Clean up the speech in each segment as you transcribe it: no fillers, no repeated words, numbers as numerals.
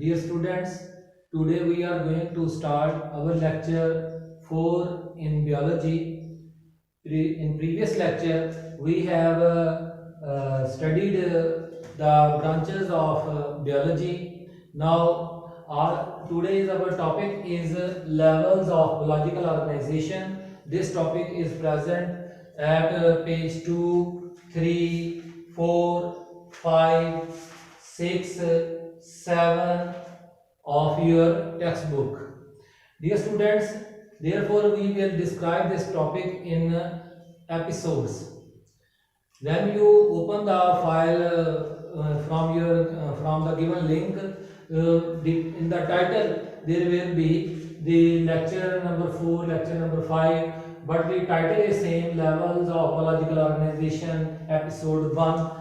Dear students, today we are going to start our lecture 4 in biology. In previous lecture, we have studied the branches of biology. Now, today's our topic is levels of biological organization. This topic is present at page 2, 3, 4, 5, 6, 7 of your textbook. Dear students, therefore we will describe this topic in episodes. When you open the file from the given link, in the title there will be the lecture number 4, lecture number 5, but the title is same, levels of biological organization, episode 1.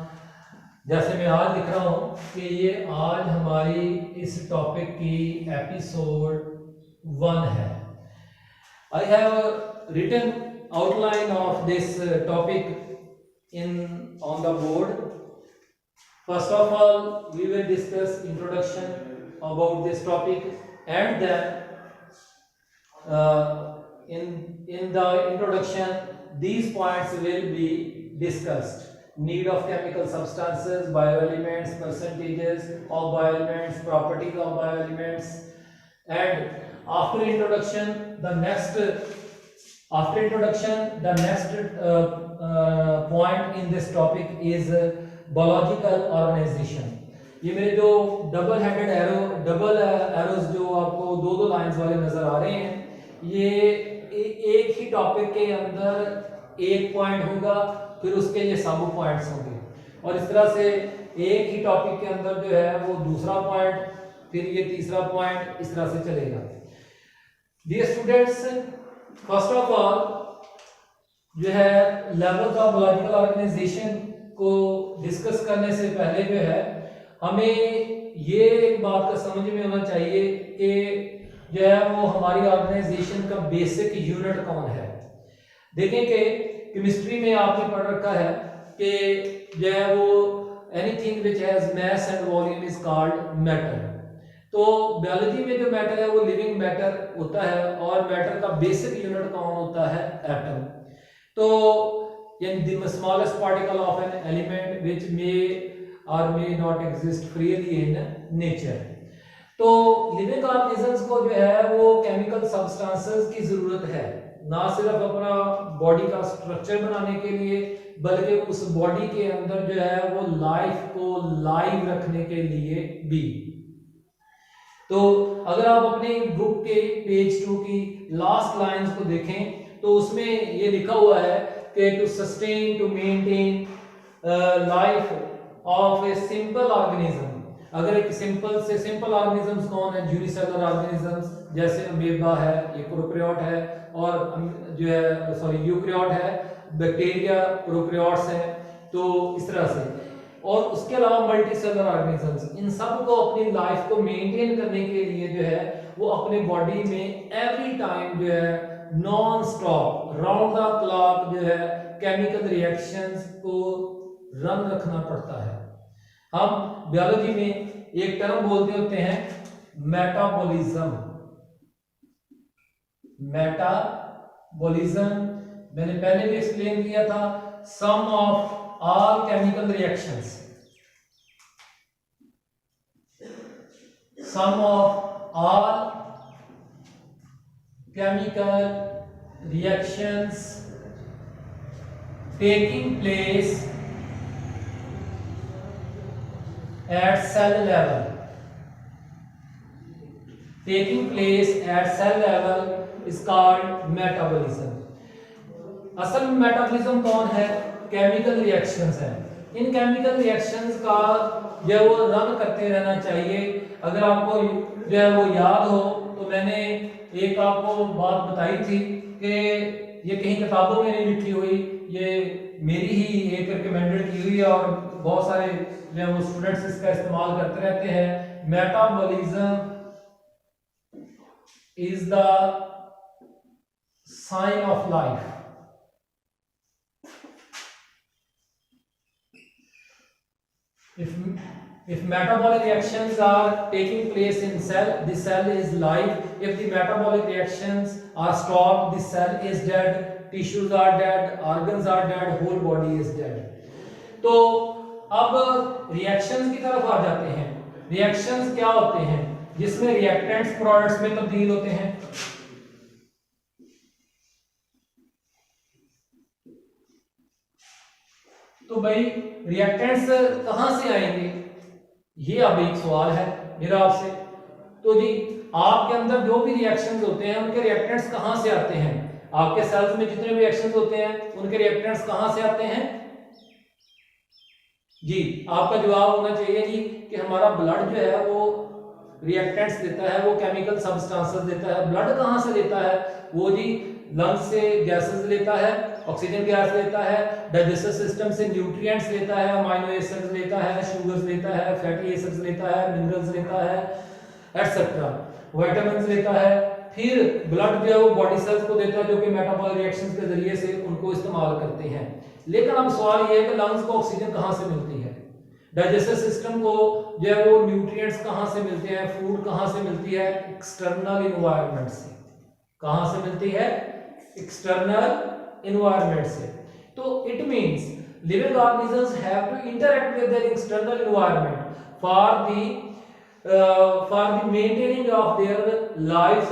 जैसे मैं आज लिख रहा हूँ कि ये आज हमारी इस टॉपिक की एपिसोड 1 है. I have written outline of this topic on the board. First of all, we will discuss introduction about this topic, and then in the introduction these points will be discussed. Need of chemical substances, bioelements, percentages of bioelements, properties of bioelements, and after introduction the next point in this topic is biological organization. ये मेरे जो double headed arrows जो आपको दो lines वाले नजर आ रहे हैं, ये एक ही टॉपिक के अंदर एक पॉइंट होगा, फिर उसके ये सब पॉइंट्स होंगे, और इस तरह से एक ही टॉपिक के अंदर जो है वो दूसरा पॉइंट, फिर ये तीसरा पॉइंट, इस तरह से चलेगा. Dear students, first of all जो है लेवल्स ऑफ बायोलॉजिकल ऑर्गेनाइजेशन को डिस्कस करने से पहले जो है हमें ये एक बात का समझ में होना चाहिए कि जो है वो हमारी ऑर्गेनाइजेशन का बेसिक यूनिट कौन है. देखें कि केमिस्ट्री में आपने पढ़ रखा है कि जो है वो anything which has mass and volume is called matter. तो बायोलॉजी में जो मैटर है वो लिविंग मैटर होता है, और मैटर का बेसिक यूनिट कौन होता है? एटम. तो the smallest particle of an element which may or may not exist freely in nature. तो लिविंग ऑर्गेनिजम्स को जो है वो केमिकल सब्सटेंसेस की जरूरत है, ना सिर्फ अपना बॉडी का स्ट्रक्चर बनाने के लिए, बल्कि उस बॉडी के अंदर जो है वो लाइफ को लाइव रखने के लिए भी. तो अगर आप अपनी बुक के पेज 2 की लास्ट लाइंस को देखें तो उसमें ये लिखा हुआ है कि to sustain, to maintain life of a simple organism. अगर एक सिंपल ऑर्गेनिजम्स कौन है? यूनिसेलुलर ऑर्गेनिजम्स, जैसे अमीबा है, ये प्रोकैरियोट है, और जो है यूकैरियोट है, बैक्टीरिया प्रोकैरियोट्स है. तो इस तरह से, और उसके अलावा मल्टी सेलुलर ऑर्गेनिजम्स, इन सब को अपनी लाइफ को मेंटेन करने के लिए जो है वो अपने बॉडी में एवरी टाइम जो है non stop round the clock जो है केमिकल रिएक्शंस को रन रखना पड़ता है. हम बायोलॉजी में एक टर्म बोलते होते हैं मेटाबॉलिज्म. मेटाबॉलिज्म मैंने पहले भी एक्सप्लेन किया था. सम of all chemical reactions, sum of all chemical reactions taking place at cell level, is called metabolism. असल में मेटाबॉलिज्म कौन है? केमिकल रिएक्शंस हैं. इन केमिकल रिएक्शंस का जो वो रन करते रहना चाहिए. अगर आपको जो है वो याद हो तो मैंने एक आपको बात बताई थी कि ये कहीं किताबों में नहीं लिखी हुई, ये मेरी ही एक रिकमेंडेड की हुई है, और बहुत सारे जो है वो स्टूडेंट्स इसका इस्तेमाल करते रहते हैं. Metabolism is the sign of life. If If metabolic reactions are taking place in cell, the cell is live. If the metabolic reactions are stopped, the cell is dead, tissues are dead, organs are dead, whole body is dead. तो अब reactions की तरफ आ जाते हैं। Reactions क्या होते हैं? जिसमें रिएक्टेंट्स प्रोडक्ट्स में तब्दील होते हैं। तो भाई रिएक्टेंट्स कहां से आएंगे, ये अब एक सवाल है मेरा आपसे। तो जी आपके अंदर जो भी रिएक्शंस होते हैं उनके रिएक्टेंट्स कहां से आते हैं? आपके सेल्स में जितने भी रिएक्शंस होते हैं उनके रिएक्टेंट्स कहां से आते हैं? जी आपका जवाब होना चाहिए जी कि हमारा ब्लड जो है वो रिएक्टेंट्स देता है, वो केमिकल सब्सटेंसेस देता है। ब्लड कहां से देता है? वो जी लंग्स से गैसेस लेता है, ऑक्सीजन गैस लेता है, डाइजेस्टिव सिस्टम से न्यूट्रिएंट्स लेता है, अमीनो एसिड्स लेता है, शुगर्स लेता है, फैटी एसिड्स लेता है, मिनरल्स लेता है, एटसेट्रा, विटामिन्स लेता है। फिर ब्लड जो है वो बॉडी सेल्स को देता है जो कि मेटाबॉलिक रिएक्शंस के जरिए से उनको इस्तेमाल करते हैं। लेकिन अब सवाल ये है कि लंग्स को ऑक्सीजन कहां से मिलती है? डाइजेस्टिव सिस्टम को जो है वो न्यूट्रिएंट्स कहां से मिलते हैं, फूड कहां से मिलती है? एक्सटर्नल एनवायरनमेंट से। कहां से मिलती है? एक्सटर्नल एनवायरनमेंट से। तो it means living organisms have to interact with their external environment for the maintaining of their lives,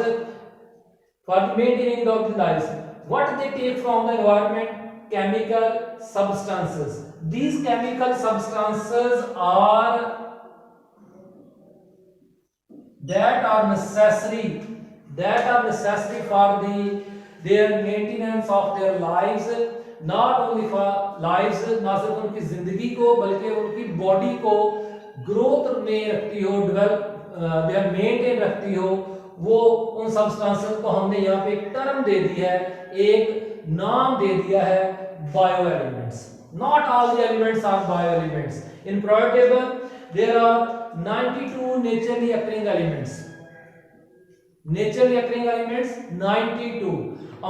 what they take from the environment? Chemical substances. These chemical substances are necessary for their maintenance of their lives, not only for lives, ना सिर्फ उनकी जिंदगी को बल्कि उनकी body को growth में रखती हो, डेवलप मेंटेन रखती हो। वो उन सब्सटेंसेस को हमने यहाँ पे एक टर्म दे दी है, एक नाम दे दिया है, bio elements. Not all the elements are bio elements. In periodic table there are 92 naturally occurring elements. Naturally occurring elements 92.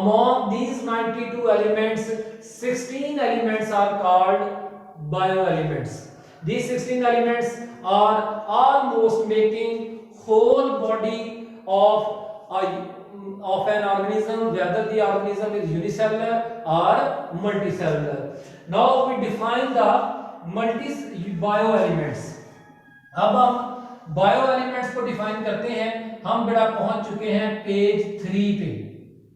Among these 92 elements, 16 elements are called bioelements. These 16 elements are almost making whole body of an organism, whether the organism is unicellular or multicellular. Now we define the bioelements. अब हम बायोएलिमेंट्स को define करते हैं। हम बेटा पहुंच चुके हैं पेज 3 पे।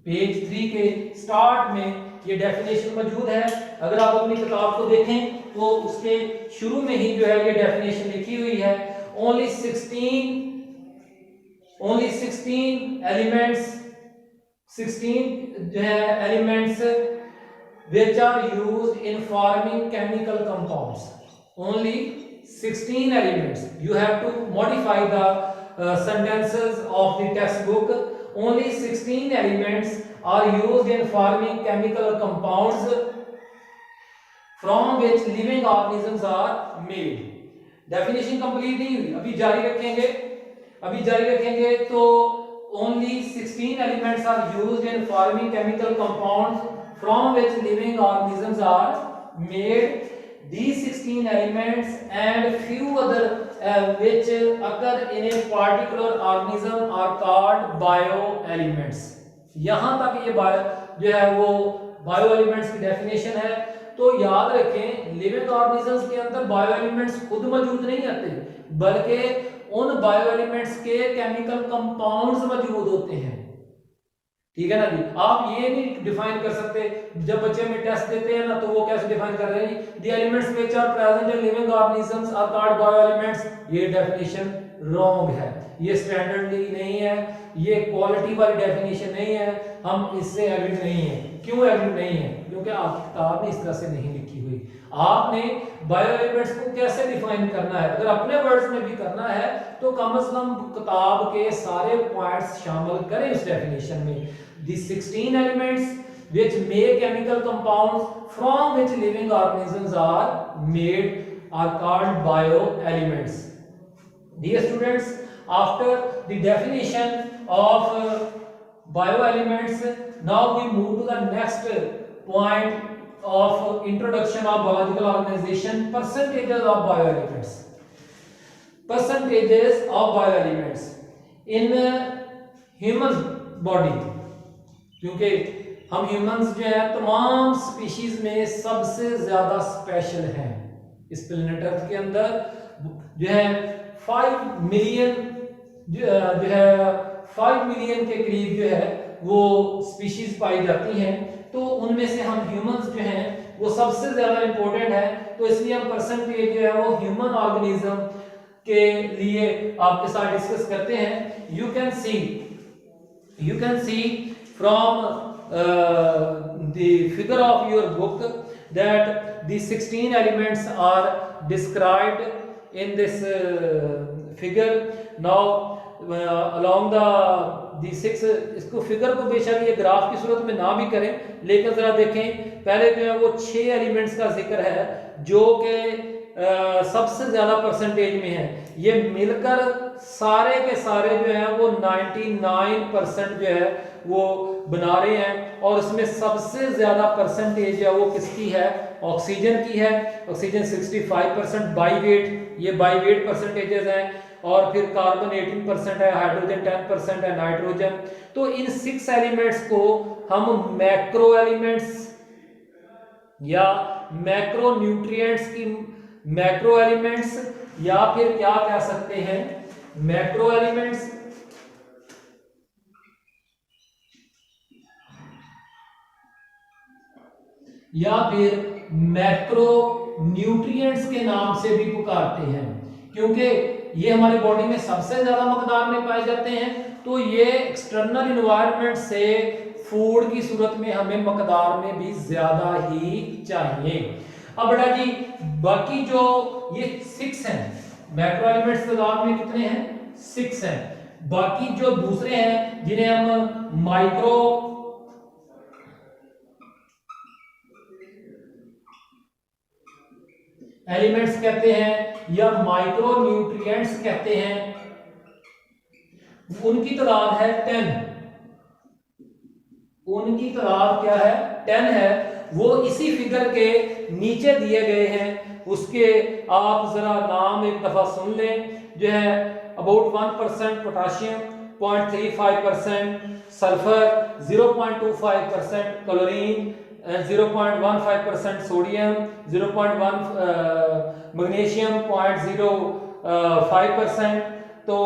पेज 3 के स्टार्ट में ये डेफिनेशन मौजूद है। अगर आप अपनी किताब को देखें तो उसके शुरू में ही जो है ये डेफिनेशन लिखी हुई है। ओनली 16 एलिमेंट्स, 16 जो है elements which are used in forming chemical compounds. Only 16 elements. You have to modify the sentences of the textbook. Only 16 elements are used in forming chemical compounds from which living organisms are made. Definition complete नहीं हुई, अभी जारी रखेंगे। तो only 16 elements are used in forming chemical compounds from which living organisms are made. These 16 elements and few other which occur in a particular organism are called bioelements. यहाँ तक ये जो है वो bioelements की definition है। तो याद रखें लिविंग ऑर्गेनिजम्स के अंदर बायोएलिमेंट्स खुद मौजूद नहीं आते, बल्कि उन बायोएलिमेंट्स के केमिकल कंपाउंड्स मौजूद होते हैं। ठीक है ना जी। आप ये नहीं डिफाइन कर सकते, जब बच्चे में टेस्ट देते हैं ना तो वो कैसे डिफाइन कर रहे हैं? The elements which are present in living organisms are called bioelements. ये डेफिनेशन रॉन्ग है, ये स्टैंडर्डली नहीं है, ये क्वालिटी वाली डेफिनेशन नहीं है। हम इससे एग्री नहीं है। क्यों एग्री नहीं है? क्योंकि आपकी किताब ने इस तरह से नहीं लिखी हुई। आपने बायोएलिमेंट्स को कैसे डिफाइन करना है, अगर अपने वर्ड्स में भी करना है तो कम से कम किताब के सारे पॉइंट्स शामिल करें इस डेफिनेशन में। The 16 elements which make chemical compounds from which living organisms are made are called bioelements. Dear students, after the definition of bioelements, now we move to the next point of introduction of biological organization, percentages of bioelements. Percentages of bio elements in human body, क्योंकि हम humans जो है तमाम species में सबसे ज्यादा special हैं। इस प्लेनेट अर्थ के अंदर जो है 5 मिलियन जो है 5 मिलियन के करीब जो है वो स्पीशीज पाई जाती हैं। तो उनमें से हम ह्यूमंस जो हैं वो सबसे ज्यादा इंपॉर्टेंट है। तो इसलिए हम परसेंटेज जो है वो ह्यूमन ऑर्गेनिज्म के लिए आपके साथ डिस्कस करते हैं। You can see from the figure of your book that the 16 elements are described in this figure. Now along the 6, इसको फिगर को बेशक ये ग्राफ की सूरत में ना भी करें, लेकिन जरा देखें पहले जो है वो 6 एलिमेंट्स का जिक्र है जो कि सबसे ज्यादा परसेंटेज में है। ये मिलकर सारे के सारे जो है वो 99% जो है वो बना रहे हैं। और उसमें सबसे ज्यादा परसेंटेज है वो किसकी है? ऑक्सीजन की है। ऑक्सीजन 65% बाई वेट, ये बाई वेट परसेंटेजेस हैं। और फिर कार्बन 18% है, हाइड्रोजन 10% है, नाइट्रोजन। तो इन 6 एलिमेंट्स को हम मैक्रो एलिमेंट्स या मैक्रो न्यूट्रिएंट्स की मैक्रो एलिमेंट्स या फिर क्या कह सकते हैं मैक्रो एलिमेंट्स या फिर मैक्रो न्यूट्रिएंट्स के नाम से भी पुकारते हैं, क्योंकि ये हमारी बॉडी में सबसे ज्यादा मकदार में पाए जाते हैं। तो ये एक्सटर्नल इन्वायरमेंट से फूड की सूरत में हमें मकदार में भी ज्यादा ही चाहिए। अब बेटा जी बाकी जो ये 6 हैं मैक्रो एलिमेंट्स मकदार में कितने हैं? 6 हैं। बाकी जो दूसरे हैं जिन्हें हम माइक्रो एलिमेंट्स कहते हैं या माइक्रो न्यूट्रिएंट्स कहते हैं, उनकी तादाद है 10। उनकी तादाद क्या है? 10 है। वो इसी फिगर के नीचे दिए गए हैं। उसके आप जरा नाम एक दफा सुन लें। जो है about 1% potassium, 0.35% sulphur, 0.25% chlorine, 0.15% sodium, 0.1 magnesium, 0.05%। तो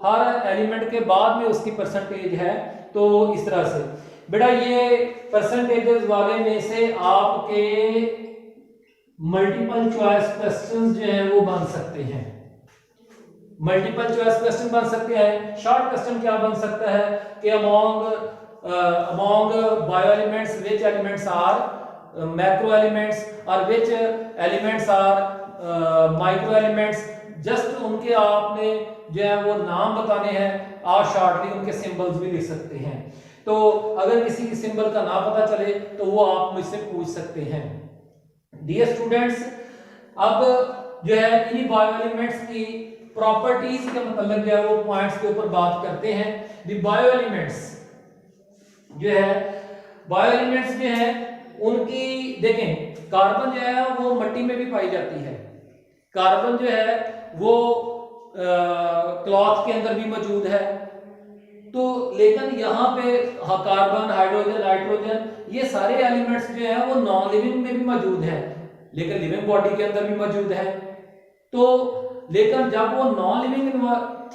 हर एलिमेंट के बाद में उसकी परसेंटेज है। तो इस तरह से बेटा ये परसेंटेजेस वाले में से आपके मल्टीपल चॉइस क्वेश्चंस जो हैं वो बन सकते हैं। मल्टीपल चॉइस क्वेश्चन बन सकते हैं। शॉर्ट क्वेश्चन क्या बन सकता है कि among bio elements which elements are macro elements or which elements are micro elements। Just उनके आपने जो है वो नाम बताने हैं। आप शॉर्टली उनके सिंबल्स भी लिख सकते हैं। तो अगर किसी की सिंबल का ना पता चले तो वो आप मुझसे पूछ सकते हैं। डियर स्टूडेंट्स, अब जो है इन बायो एलिमेंट्स की प्रॉपर्टीज के मतलब जो है वो पॉइंट्स के ऊपर बात करते हैं। द बायो एलिमेंट्स जो है बायो एलिमेंट्स जो है उनकी देखें, कार्बन जो है वो मिट्टी में भी पाई जाती है। कार्बन जो है वो क्लॉथ के अंदर भी मौजूद है। तो लेकिन यहाँ पे कार्बन, हाइड्रोजन, नाइट्रोजन ये सारे एलिमेंट्स जो है वो नॉन लिविंग में भी मौजूद है, लेकिन लिविंग बॉडी के अंदर भी मौजूद है। तो लेकिन जब वो नॉन लिविंग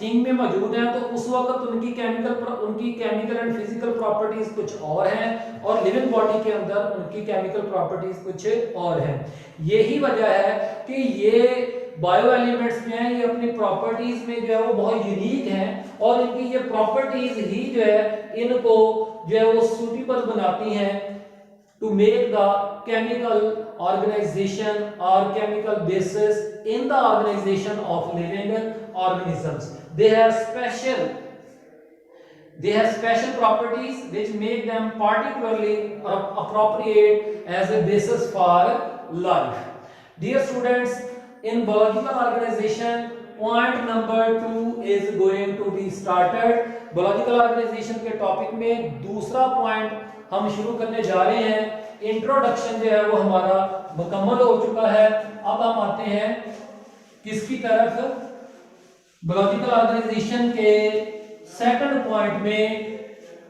थिंग में मौजूद है तो उस वक्त उनकी केमिकल एंड फिजिकल प्रॉपर्टीज कुछ और हैं और लिविंग बॉडी के अंदर उनकी केमिकल प्रॉपर्टीज कुछ और हैं। यही वजह है कि ये बायो एलिमेंट्स जो हैं ये अपनी प्रॉपर्टीज में जो है वो बहुत यूनिक हैं और इनकी ये प्रॉपर्टीज ही जो है इनको जो है वो सूटेबल बनाती हैं to make the chemical organization or chemical basis in the organization of living organisms. They have special properties which make them particularly appropriate as a basis for life. Dear students, in biological organization point number 2 is going to be started. Biological organization के topic में दूसरा point हम शुरू करने जा रहे हैं। Introduction जो है वो हमारा मुकम्मल हो चुका है। अब हम आते हैं किसकी तरफ? बायोलॉजिकल ऑर्गेनाइजेशन के सेकंड पॉइंट में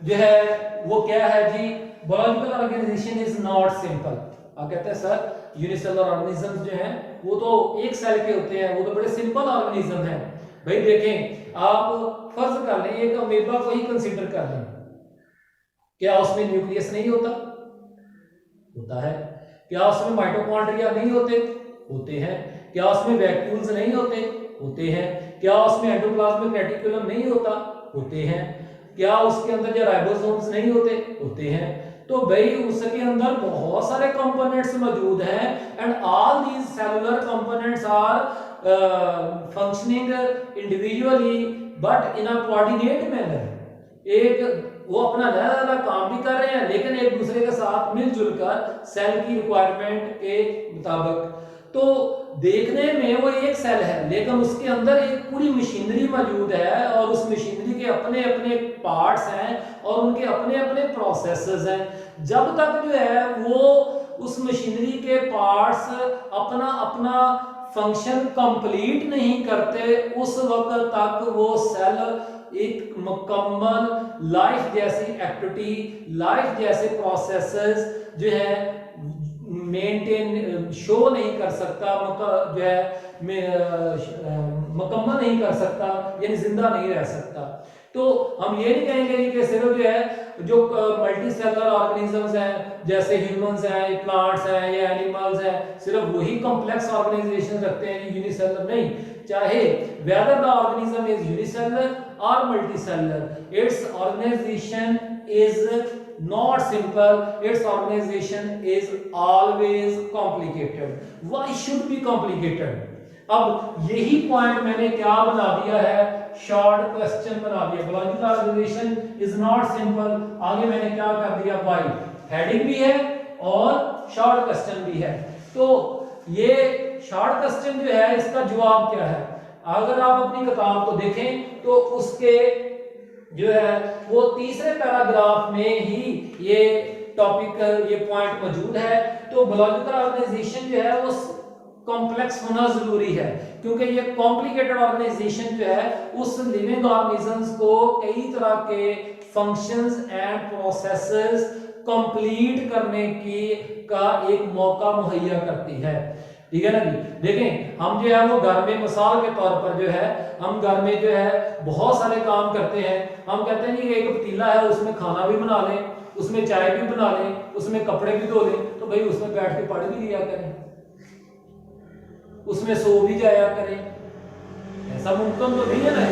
जो है वो क्या है जी, biological organisation is not simple. आप कहते हैं सर यूनिसेलुलर ऑर्गेनिजम्स जो हैं वो तो एक सेल के होते हैं, वो तो बड़े सिंपल ऑर्गेनिज्म हैं। भाई देखें, आप फर्ज कर लें एक अमीबा को ही कंसीडर कर लें, क्या उसमें न्यूक्लियस नहीं होता? होता है। क्या उसमें माइटोकॉन्ड्रिया नहीं होते? होते हैं। क्या उसमें वैक्यूल्स नहीं होते? होते हैं। क्या उसमें एंडोप्लाज्मिक रेटिकुलम नहीं होता? होते हैं। क्या उसके अंदर जो राइबोसोम्स नहीं होते? होते हैं। तो भाई उसके अंदर बहुत सारे कंपोनेंट्स मौजूद हैं and all these cellular components are functioning individually but in a coordinate manner. एक वो अपना अलग काम भी कर रहे हैं लेकिन एक दूसरे के साथ मिलजुल कर सेल की रिक्वायरमेंट के मुताबिक। तो देखने में वो एक सेल है लेकिन उसके अंदर एक पूरी मशीनरी मौजूद है और उस मशीनरी के अपने अपने पार्ट्स हैं और उनके अपने अपने प्रोसेसेस हैं। जब तक जो है वो उस मशीनरी के पार्ट्स अपना अपना फंक्शन कंप्लीट नहीं करते उस वक्त तक वो सेल एक मुकम्मल लाइफ जैसी एक्टिविटी, लाइफ जैसे प्रोसेसेस जो है मेंटेन शो नहीं कर सकता, जो है मुकम्मल नहीं कर सकता, यानी जिंदा नहीं रह सकता। तो हम ये नहीं कहेंगे कि सिर्फ जो है जो मल्टी सेलुलर ऑर्गेनिजम्स हैं जैसे ह्यूमंस हैं, प्लांट्स हैं या एनिमल्स हैं, सिर्फ वही कॉम्प्लेक्स ऑर्गेनाइजेशन रखते हैं यूनिसेलुलर नहीं। चाहे whether the organism is unicellular or multicellular, its organisation is not simple, its organization is always complicated. Why should be complicated? अब यही पॉइंट मैंने क्या बना दिया है, शॉर्ट क्वेश्चन बना दिया। Biological organisation is not simple, आगे मैंने क्या कर दिया, वाई हेडिंग भी है और शॉर्ट क्वेश्चन भी है। तो ये शॉर्ट क्वेश्चन जो है इसका जवाब क्या है, अगर आप अपनी किताब को देखें तो उसके जो है वो तीसरे पैराग्राफ में ही ये टॉपिक, ये पॉइंट मौजूद है। तो बायोलॉजिकल ऑर्गेनाइजेशन जो है वो कॉम्प्लेक्स होना जरूरी है क्योंकि ये कॉम्प्लिकेटेड ऑर्गेनाइजेशन जो है उस लिविंग ऑर्गेनिजम्स को कई तरह के फंक्शंस एंड प्रोसेसेस कंप्लीट करने की का एक मौका मुहैया करती है। ठीक है ना जी। देखें हम जो है वो घर में मिसाल के तौर पर जो है हम घर में जो है बहुत सारे काम करते हैं। हम कहते हैं कि एक पतीला है उसमें खाना भी बना लें, उसमें चाय भी बना लें, उसमें कपड़े भी धो लें, तो भाई उसमें बैठ के पढ़ भी लिया करें, उसमें सो भी जाया करें। ऐसा मुमकिन तो नहीं है ना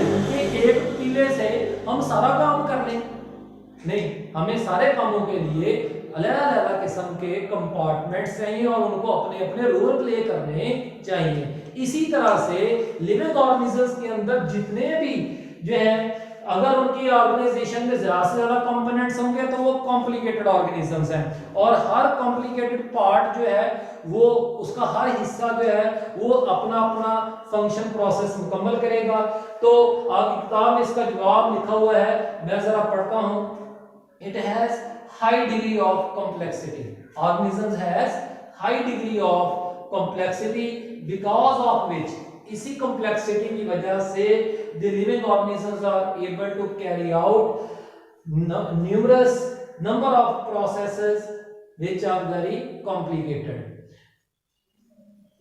कि एक पतीले से हम सारा काम कर लें। नहीं, हमें सारे कामों के लिए अलग-अलग किस्म के कंपार्टमेंट्स चाहिए और उनको अपने अपने रोल प्ले करने चाहिए। इसी तरह से लिविंग ऑर्गेनिजम्स के अंदर जितने भी जो है अगर उनकी ऑर्गेनाइजेशन में ज्यादा से ज्यादा कंपोनेंट्स होंगे तो वो कॉम्प्लिकेटेड ऑर्गेनिजम्स हैं और हर कॉम्प्लिकेटेड पार्ट जो है वो उसका हर हिस्सा जो है वो अपना अपना फंक्शन प्रोसेस मुकम्मल करेगा। तो आपकी किताब में इसका जवाब लिखा हुआ है, मैं जरा पढ़ता हूं। It has high degree of complexity. Organisms has high degree of complexity because of which इसी complexity की वजह से the living organisms are able to carry out numerous number of processes which are very complicated,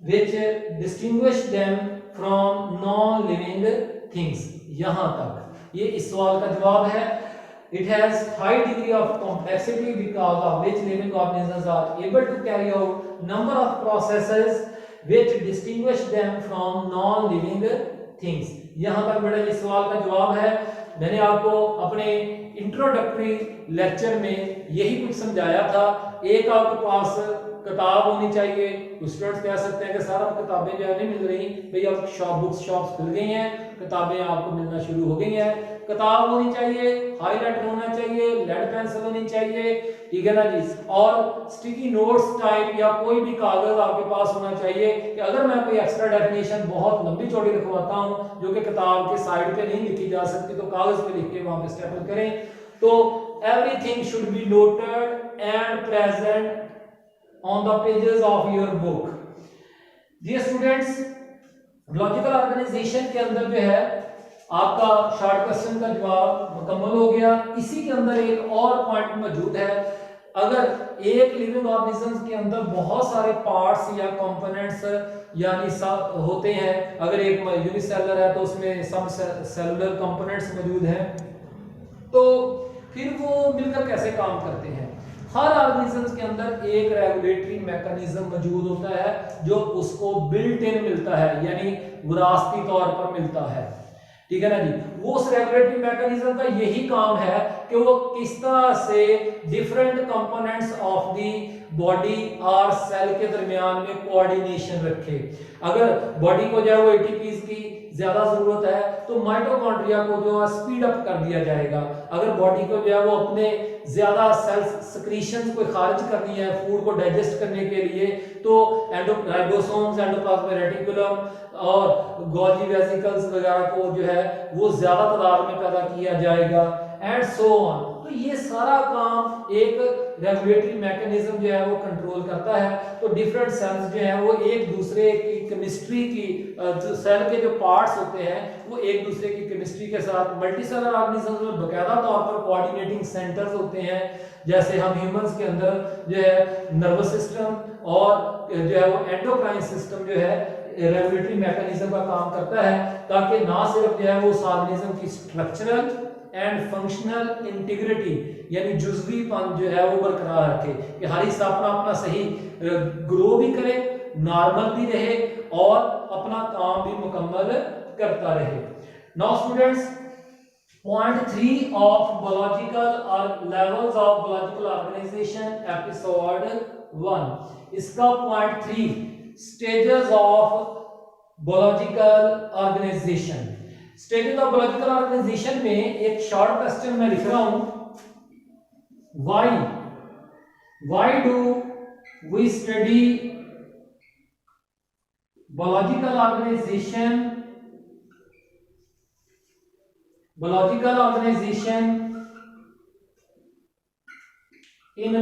which distinguish them from non-living things। यहाँ तक ये इस सवाल का जवाब है। It has high degree of complexity because of which living organisms are able to carry out number of processes which distinguish them from non-living things। यहाँ तक बेटा इस सवाल का जवाब है। मैंने आपको अपने इंट्रोडक्टरी लेक्चर में यही कुछ समझाया था। एक आपके पास किताब होनी चाहिए। कुछ स्टूडेंट्स कह सकते हैं कि सर अब किताबें जो है नहीं मिल रही, भाई अब बुक्स शॉप्स खुल गई हैं, किताबें आपको मिलना शुरू हो गई हैं। किताब होनी चाहिए, हाईलाइटर होना चाहिए, लेड पेंसिल होनी चाहिए, ठीक है ना जी, और स्टिकी नोट्स टाइप या कोई भी कागज आपके पास होना चाहिए कि अगर मैं कोई एक्स्ट्रा डेफिनेशन बहुत लंबी चौड़ी लिखवाता हूं जो कि किताब के साइड पे नहीं लिखी जा सकती तो कागज पे लिख के वहां पे स्टेपल करें। तो everything should be noted and present on the pages of your book। Dear students, logical organisation के अंदर जो है आपका शॉर्ट क्वेश्चन का जवाब मुकम्मल हो गया। इसी के अंदर एक और पॉइंट मौजूद है, अगर एक लिविंग ऑर्गेनिजम्स के अंदर बहुत सारे पार्ट्स या कंपोनेंट्स यानी होते हैं, अगर एक यूनिसेलुलर है तो उसमें सब सेलुलर कंपोनेंट्स मौजूद हैं, तो फिर वो मिलकर कैसे काम करते हैं। हर ऑर्गेनिजम्स के अंदर एक रेगुलेटरी मैकेनिज्म मौजूद होता है जो उसको बिल्ट इन मिलता है, यानी विरासती तौर पर मिलता है, ठीक है ना जी। वो उस रेगुलेटरी मैकेनिज्म का यही काम है कि वो किस तरह से different components of the body और सेल के दरमियान में कोऑर्डिनेशन रखे। अगर बॉडी को जो है वो एटीपीज की ज्यादा जरूरत है तो माइटोकॉन्ड्रिया को जो है स्पीड अप कर दिया जाएगा। अगर बॉडी को जो है वो अपने ज्यादा सेल सिक्रीशंस को खारिज करनी है फूड को डाइजेस्ट करने के लिए, तो राइबोसोम्स, एंडोप्लाज्मिक रेटिकुलम और गोल्गी वेसिकल्स वगैरह को जो है वो ज्यादा तादाद में पैदा किया जाएगा एंड सो ऑन। तो ये सारा काम एक रेगुलेटरी मैकेनिज्म जो है वो कंट्रोल करता है। तो डिफरेंट सेल्स जो है वो एक दूसरे की केमिस्ट्री की सेल के जो पार्ट्स होते हैं वो एक दूसरे की केमिस्ट्री के साथ, मल्टीसेलुलर ऑर्गेनिजम्स में बकायदा तौर पर कोऑर्डिनेटिंग सेंटर्स होते हैं। जैसे हम ह्यूमंस के अंदर जो है नर्वस सिस्टम और जो है वो एंडोक्राइन सिस्टम जो है रेगुलेटरी मैकेनिज्म का काम करता है, ताकि ना सिर्फ जो है वो ऑर्गेनिज्म की स्ट्रक्चरल एंड फंक्शनल इंटीग्रिटी यानी जुज़वीपन जो है वो बरकरार रखे, कि हर हिस्सा अपना अपना सही ग्रो भी करे, नॉर्मल भी रहे और अपना काम भी मुकम्मल करता रहे। Now students, point 3 of biological or levels of biological organisation episode 1, इसका point 3 stages of biological organisation. Stages of biological organisation में एक शॉर्ट क्वेश्चन मैं लिख रहा हूं, why do we study biological organisation in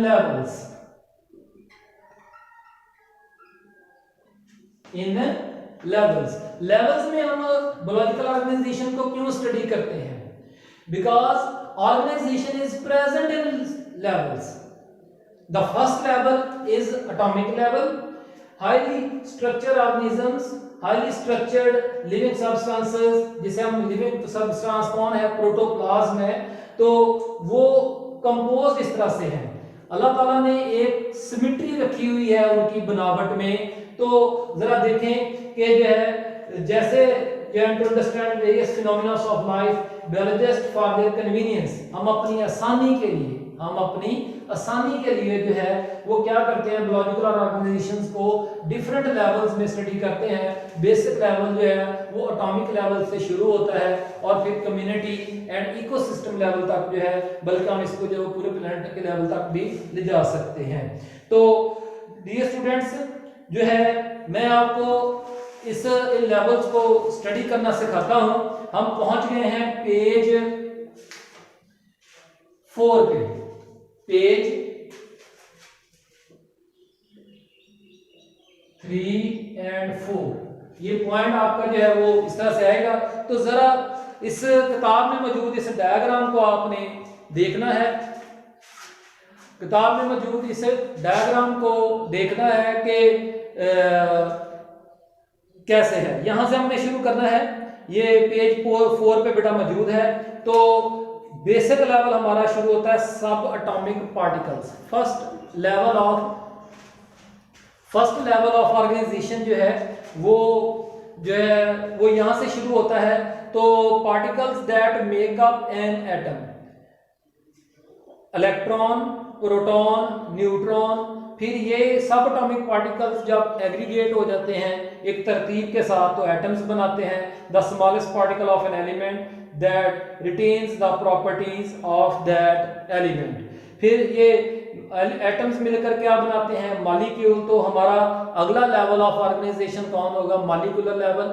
levels, levels में हम biological organisation को क्यों स्टडी करते हैं? Because organisation is present in levels. The first level is atomic level, highly structured organisms, highly structured living substances, जिसे हम living substance कौन है, प्रोटोप्लाज्म है, तो वो कंपोज इस तरह से हैं। अल्लाह ताला ने एक सिमेट्री रखी हुई है उनकी बनावट में। तो जरा देखें कि जो है जैसे to understand various phenomena of life, biologist for their convenience, हम अपनी आसानी के लिए जो है वो क्या करते हैं, बायोलॉजिकल ऑर्गेनाइजेशंस को डिफरेंट लेवल्स में स्टडी करते हैं। बेसिक लेवल जो है वो एटॉमिक लेवल से शुरू होता है और फिर कम्युनिटी एंड इकोसिस्टम लेवल तक जो है, बल्कि हम इसको जो पूरे प्लैनेट के लेवल तक भी ले जा सकते हैं। तो डियर स्टूडेंट्स, जो है मैं आपको इस लेवल्स को स्टडी करना सिखाता हूं। हम पहुंच गए हैं पेज 4 पे, पेज 3 और 4। ये पॉइंट आपका जो है वो इस तरह से आएगा। तो जरा इस किताब में मौजूद इस डायग्राम को आपने देखना है। किताब में मौजूद इस डायग्राम को देखना है कि कैसे है। यहां से हमने शुरू करना है। ये पेज 4 पे बेटा मौजूद है। तो बेसिक लेवल हमारा शुरू होता है सब atomic particles. First level of organisation जो है वो यहां से शुरू होता है। तो particles that make up an atom, electron, proton, neutron, फिर ये सब एटॉमिक पार्टिकल्स जब एग्रीगेट हो जाते हैं एक तरतीब के साथ तो एटम्स बनाते हैं। The smallest particle of an element that retains the properties of that element. फिर ये एटम्स मिलकर क्या बनाते हैं, मॉलिक्यूल। तो हमारा अगला लेवल ऑफ ऑर्गेनाइजेशन कौन होगा, मॉलिक्यूलर लेवल,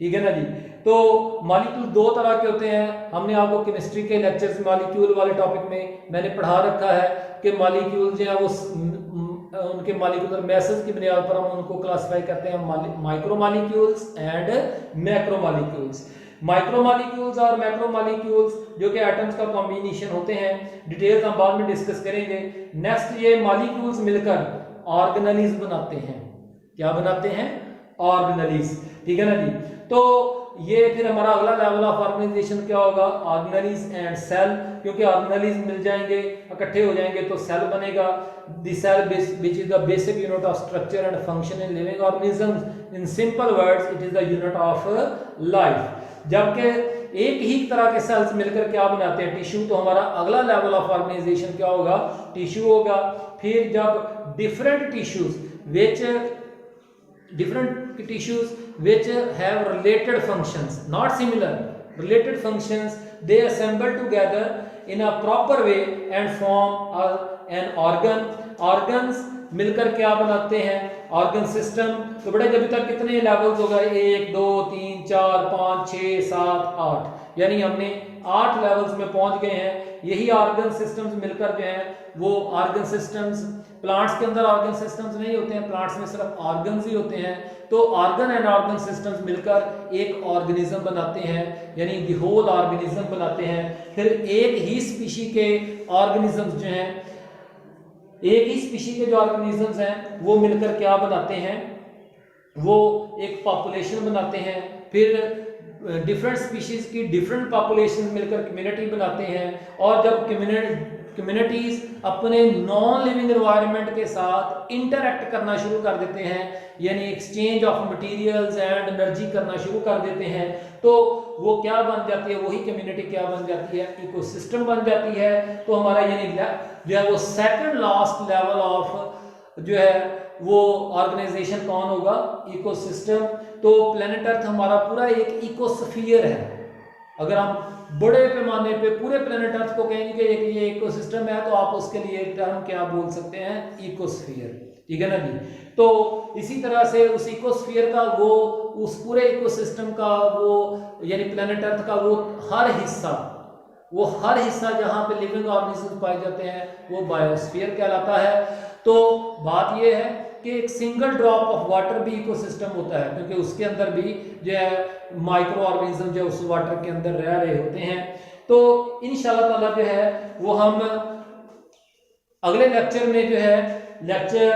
ठीक है ना जी। तो मॉलिक्यूल दो तरह के होते हैं। हमने आपको केमिस्ट्री के लेक्चर्स मॉलिक्यूल वाले टॉपिक में मैंने पढ़ा रखा है कि मॉलिक्यूल जो है वो उनके मॉलिक्यूलर मैसेज की बुनियाद पर हम उनको क्लासिफाई करते हैं micro molecules and macro molecules. Micro molecules और मैक्रो मॉलिक्यूल्स जो कि एटम्स का कॉम्बिनेशन होते हैं, डिटेल्स हम बाद में डिस्कस करेंगे। नेक्स्ट ये मॉलिक्यूल्स मिलकर ऑर्गेनेल्स बनाते हैं। क्या बनाते हैं? ऑर्गेनेल्स। ठीक है ना जी। तो ये फिर हमारा अगला लेवल ऑफ ऑर्गेनाइजेशन क्या होगा? ऑर्गेनेल्स एंड सेल, क्योंकि ऑर्गेनेल्स मिल जाएंगे, इकट्ठे हो जाएंगे तो सेल बनेगा। The cell which is the basic unit of structure and function in living organisms. In simple words it is the unit of life. जबकि एक ही तरह के सेल्स मिलकर क्या बनाते हैं? टिश्यू। तो हमारा अगला लेवल ऑफ ऑर्गेनाइजेशन क्या होगा? टिश्यू होगा। फिर जब different tissues which have related functions, not similar, related functions, they assemble together in a proper way and form an organ. Organs मिलकर क्या बनाते हैं? Organ system. तो बेटा अभी तक कितने लेवल्स हो गए? 1 2 3 4 5 6 7 8, यानी हमने 8 लेवल्स में पहुंच गए हैं। यही ऑर्गन सिस्टम्स मिलकर जो है वो ऑर्गन सिस्टम्स, प्लांट्स के अंदर ऑर्गन सिस्टम्स नहीं होते हैं, प्लांट्स में सिर्फ ऑर्गन्स ही होते हैं। तो ऑर्गन एंड ऑर्गन सिस्टम्स मिलकर एक ऑर्गेनिज्म बनाते हैं, यानी द होल ऑर्गेनिज्म बनाते हैं। फिर एक ही स्पीशी के ऑर्गेनिजम्स जो हैं, एक ही स्पीशी के जो ऑर्गेनिजम्स हैं वो मिलकर क्या बनाते हैं? वो एक पॉपुलेशन बनाते हैं। फिर डिफरेंट स्पीशीज की डिफरेंट पॉपुलेशन मिलकर कम्युनिटी बनाते हैं। और जब कम्युनिटीज अपने नॉन लिविंग एनवायरनमेंट के साथ इंटरैक्ट करना शुरू कर देते हैं, यानी exchange of materials and energy करना शुरू कर देते हैं, तो वो क्या बन जाती है? वही कम्युनिटी क्या बन जाती है? इकोसिस्टम बन जाती है। तो हमारा यानी जो है वो सेकंड लास्ट लेवल ऑफ जो है वो ऑर्गेनाइजेशन कौन होगा? इकोसिस्टम। तो प्लेनेट अर्थ हमारा पूरा एक इकोस्फीयर है। अगर हम बड़े पैमाने पे पूरे प्लेनेट अर्थ को कहेंगे कि ये इकोसिस्टम है, तो आप उसके लिए टर्म क्या बोल सकते हैं? इकोस्फीयर। ठीक है ना जी। तो इसी तरह से उस इकोस्फीयर का वो, उस पूरे इकोसिस्टम का वो, यानी प्लेनेट अर्थ का वो हर हिस्सा जहां पे लिविंग ऑर्गेनिजम्स पाए जाते हैं वो बायोस्फीयर कहलाता है। तो बात ये है कि एक सिंगल ड्रॉप ऑफ वाटर भी इकोसिस्टम होता है, क्योंकि उसके अंदर भी जो है माइक्रो ऑर्गेनिज्म जो उस वाटर के अंदर रह रहे होते हैं। तो इंशाल्लाह ताला जो है वो हम अगले लेक्चर में जो है लेक्चर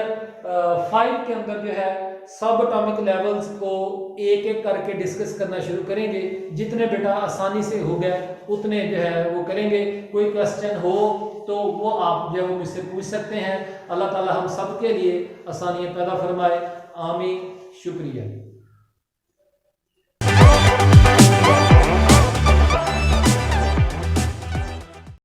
5 के अंदर जो है सब एटॉमिक लेवल्स को एक एक करके डिस्कस करना शुरू करेंगे। जितने बेटा आसानी से हो गए उतने जो है वो करेंगे। कोई क्वेश्चन हो तो वो आप जो है वो मुझसे पूछ सकते हैं। अल्लाह ताला हम सब के लिए आसानियां पैदा फरमाए। आमीन। शुक्रिया।